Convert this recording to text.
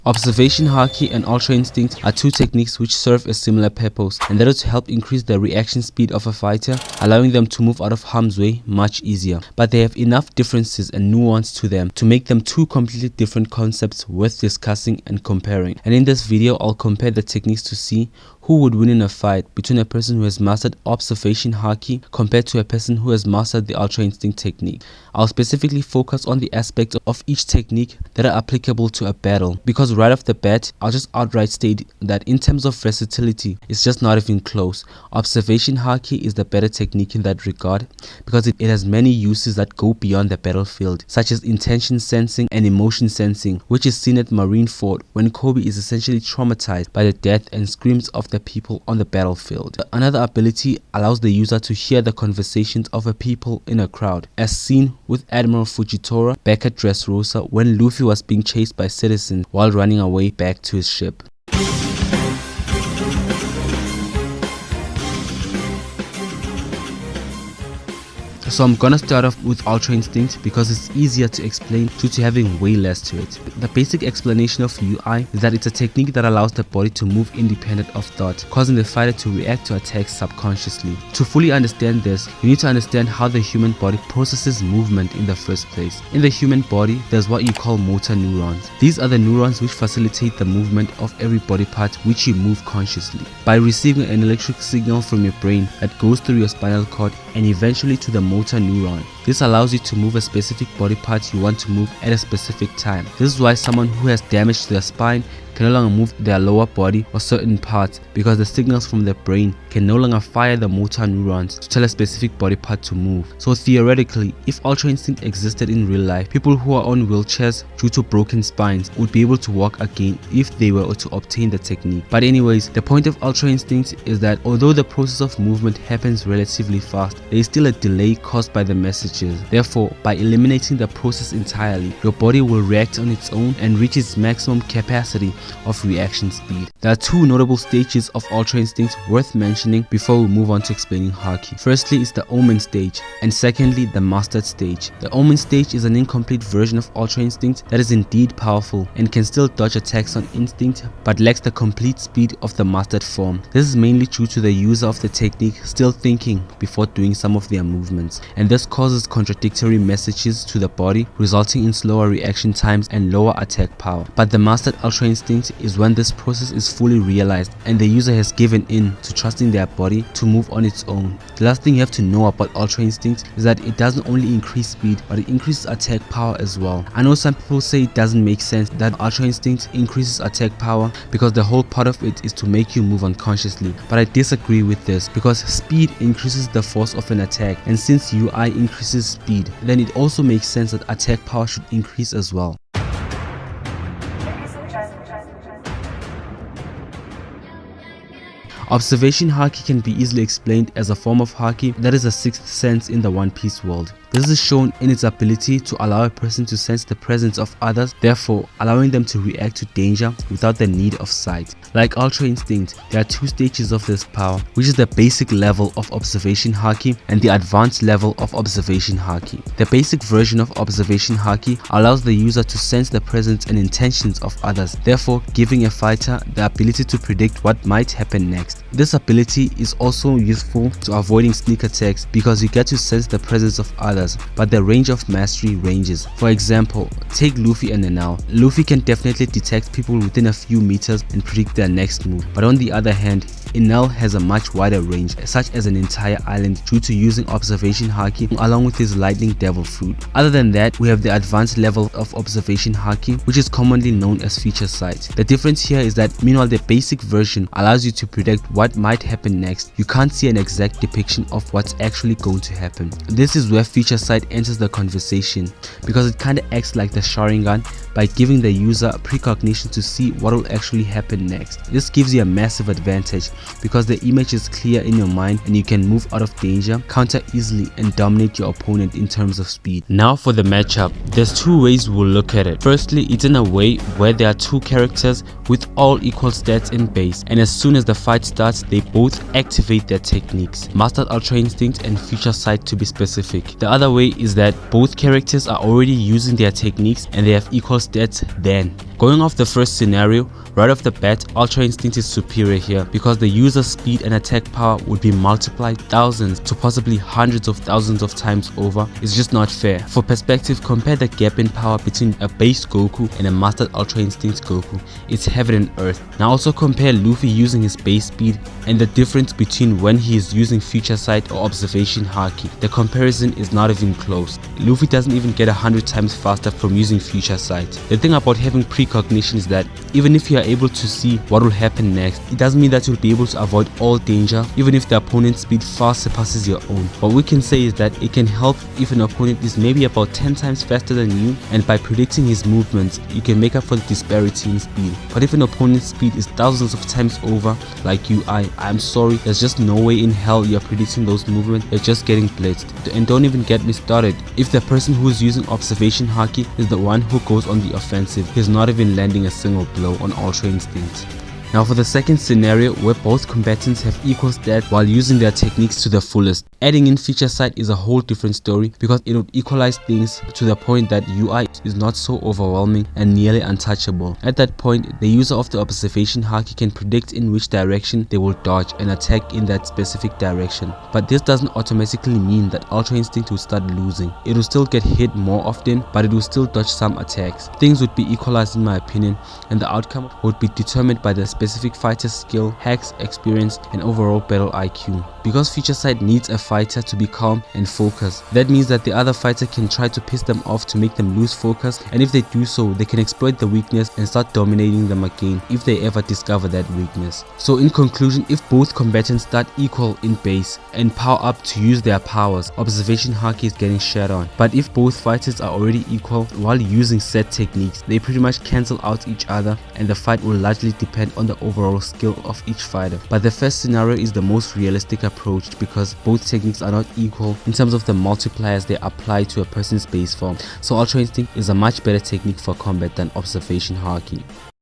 Observation Haki and Ultra Instinct are two techniques which serve a similar purpose, and that is to help increase the reaction speed of a fighter, allowing them to move out of harm's way much easier. But they have enough differences and nuance to them to make them two completely different concepts worth discussing and comparing. And in this video, I'll compare the techniques to see who would win in a fight between a person who has mastered Observation Haki compared to a person who has mastered the Ultra Instinct technique. I'll specifically focus on the aspects of each technique that are applicable to a battle, because right off the bat, I'll just outright state that in terms of versatility, it's just not even close. Observation Haki is the better technique in that regard because it has many uses that go beyond the battlefield, such as intention sensing and emotion sensing, which is seen at Marineford when Kobe is essentially traumatized by the death and screams of the people on the battlefield. Another ability allows the user to hear the conversations of a people in a crowd, as seen with Admiral Fujitora back at Dressrosa when Luffy was being chased by citizens while running away back to his ship. So I'm gonna start off with Ultra Instinct because it's easier to explain due to having way less to it. The basic explanation of UI is that it's a technique that allows the body to move independent of thought, causing the fighter to react to attacks subconsciously. To fully understand this, you need to understand how the human body processes movement in the first place. In the human body, there's what you call motor neurons. These are the neurons which facilitate the movement of every body part which you move consciously. By receiving an electric signal from your brain that goes through your spinal cord and eventually to the motor neuron. This allows you to move a specific body part you want to move at a specific time. This is why someone who has damage to their spine can no longer move their lower body or certain parts, because the signals from the brain can no longer fire the motor neurons to tell a specific body part to move. So theoretically, if Ultra Instinct existed in real life, people who are on wheelchairs due to broken spines would be able to walk again if they were to obtain the technique. But anyways, the point of Ultra Instinct is that although the process of movement happens relatively fast, there is still a delay caused by the messages. Therefore, by eliminating the process entirely, your body will react on its own and reach its maximum capacity of reaction speed. There are two notable stages of Ultra Instinct worth mentioning before we move on to explaining Haki. Firstly is the Omen stage, and secondly the Mastered stage. The Omen stage is an incomplete version of Ultra Instinct that is indeed powerful and can still dodge attacks on instinct but lacks the complete speed of the Mastered form. This is mainly due to the user of the technique still thinking before doing some of their movements, and this causes contradictory messages to the body, resulting in slower reaction times and lower attack power. But the Mastered Ultra Instinct is when this process is fully realized and the user has given in to trusting their body to move on its own. The last thing you have to know about Ultra Instinct is that it doesn't only increase speed, but it increases attack power as well. I know some people say it doesn't make sense that Ultra Instinct increases attack power because the whole part of it is to make you move unconsciously, but I disagree with this because speed increases the force of an attack, and since UI increases speed, then it also makes sense that attack power should increase as well. Observation Haki can be easily explained as a form of Haki that is a sixth sense in the One Piece world. This is shown in its ability to allow a person to sense the presence of others, therefore allowing them to react to danger without the need of sight. Like Ultra Instinct, there are two stages of this power, which is the basic level of Observation Haki and the advanced level of Observation Haki. The basic version of Observation Haki allows the user to sense the presence and intentions of others, therefore giving a fighter the ability to predict what might happen next. This ability is also useful to avoiding sneak attacks because you get to sense the presence of others, but the range of mastery ranges. For example, take Luffy and Enel. Luffy can definitely detect people within a few meters and predict their next move, but on the other hand, Enel has a much wider range, such as an entire island, due to using Observation Haki along with his Lightning Devil Fruit. Other than that, we have the advanced level of Observation Haki, which is commonly known as Feature Sight. The difference here is that meanwhile the basic version allows you to predict what might happen next, you can't see an exact depiction of what's actually going to happen. This is where Feature Sight enters the conversation, because it kinda acts like the Sharingan by giving the user precognition to see what will actually happen next. This gives you a massive advantage because the image is clear in your mind and you can move out of danger, counter easily, and dominate your opponent in terms of speed. Now for the matchup, there's two ways we'll look at it. Firstly, it's in a way where there are two characters with all equal stats in base, and as soon as the fight starts, they both activate their techniques, Mastered Ultra Instinct and Feature Sight to be specific. The other way is that both characters are already using their techniques and they have equal stats then. Going off the first scenario, right off the bat, Ultra Instinct is superior here because the user's speed and attack power would be multiplied thousands to possibly hundreds of thousands of times over. It's just not fair. For perspective, compare the gap in power between a base Goku and a mastered Ultra Instinct Goku. It's heaven and earth. Now also compare Luffy using his base speed and the difference between when he is using Future Sight or Observation Haki. The comparison is not even close. Luffy doesn't even get 100 times faster from using Future Sight. The thing about having precognition is that even if you are able to see what will happen next, it doesn't mean that you'll be able to avoid all danger even if the opponent's speed far surpasses your own. What we can say is that it can help if an opponent is maybe about 10 times faster than you, and by predicting his movements you can make up for the disparity in speed. But if an opponent's speed is thousands of times over like you, I'm sorry, there's just no way in hell you're predicting those movements. You're just getting blitzed. And don't even get me started if the person who is using Observation Haki is the one who goes on the offensive. He's not even landing a single blow on Ultra Instinct. Now for the second scenario, where both combatants have equal stats while using their techniques to the fullest. Adding in Feature Sight is a whole different story because it would equalize things to the point that UI is not so overwhelming and nearly untouchable. At that point, the user of the Observation Haki can predict in which direction they will dodge and attack in that specific direction. But this doesn't automatically mean that Ultra Instinct will start losing. It will still get hit more often, but it will still dodge some attacks. Things would be equalized in my opinion, and the outcome would be determined by the specific fighter's skill, hacks, experience, and overall battle IQ. Because Feature Sight needs a fighter to be calm and focused, that means that the other fighter can try to piss them off to make them lose focus, and if they do so, they can exploit the weakness and start dominating them again if they ever discover that weakness. So in conclusion, if both combatants start equal in base and power up to use their powers, Observation Haki is getting shat on. But if both fighters are already equal while using set techniques, they pretty much cancel out each other, and the fight will largely depend on the overall skill of each fighter. But the first scenario is the most realistic approach because both techniques are not equal in terms of the multipliers they apply to a person's base form. So Ultra Instinct is a much better technique for combat than Observation Haki.